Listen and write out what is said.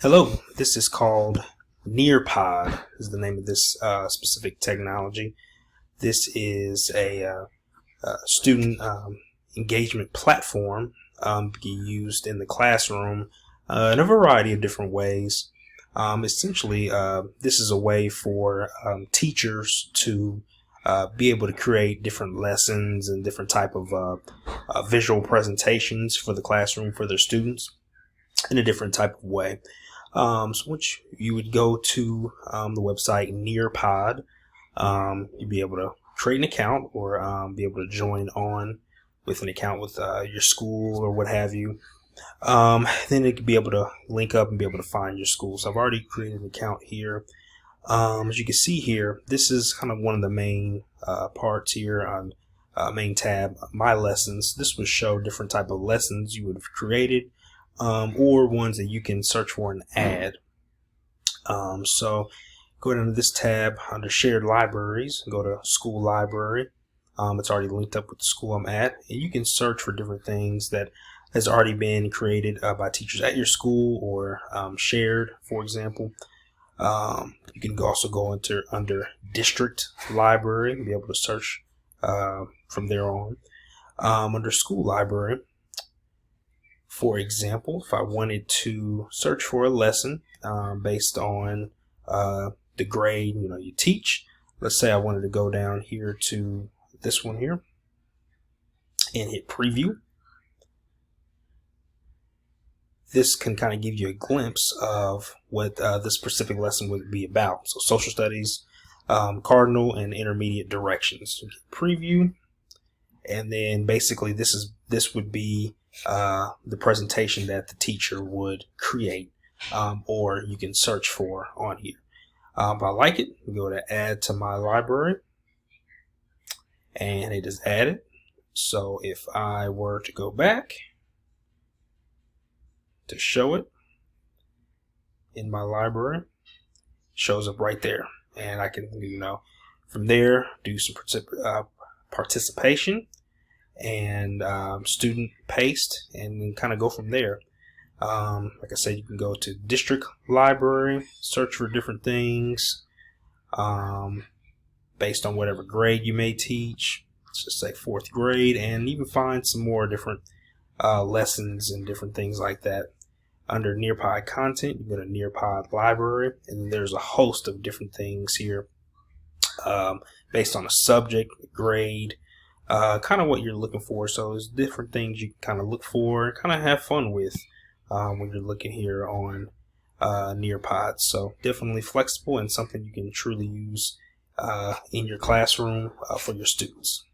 Hello, this is called Nearpod, is the name of this specific technology. This is a student engagement platform being used in the classroom in a variety of different ways. Essentially, this is a way for teachers to be able to create different lessons and different type of visual presentations for the classroom for their students in a different type of way. So once you would go to the website Nearpod, you'd be able to create an account or be able to join on with an account with your school or what have you. Then it could be able to link up and be able to find your school. So I've already created an account here. As you can see here, this is kind of one of the main parts here on main tab, My Lessons. This would show different type of lessons you would have created. Or ones that you can search for and add. So go down to this tab under shared libraries, go to school library. It's already linked up with the school I'm at, and you can search for different things that has already been created by teachers at your school or shared, for example. You can also go under district library and be able to search from there on. Under school library, for example, if I wanted to search for a lesson based on the grade you teach, let's say I wanted to go down here to this one here and hit preview. This can kind of give you a glimpse of what this specific lesson would be about. So social studies, cardinal and intermediate directions. Preview, and then basically this would be the presentation that the teacher would create, or you can search for on here. If I like it, go to add to my library, and it is added. So if I were to go back to show it in my library, it shows up right there, and I can from there do some participation and student paste, and then kind of go from there. Like I said, you can go to district library, search for different things based on whatever grade you may teach. Let's just say 4th grade, and even find some more different lessons and different things like that. Under Nearpod content, you go to Nearpod library, and then there's a host of different things here based on a subject, grade, kind of what you're looking for. So there's different things you can kind of look for and kind of have fun with when you're looking here on Nearpod. So definitely flexible and something you can truly use in your classroom for your students.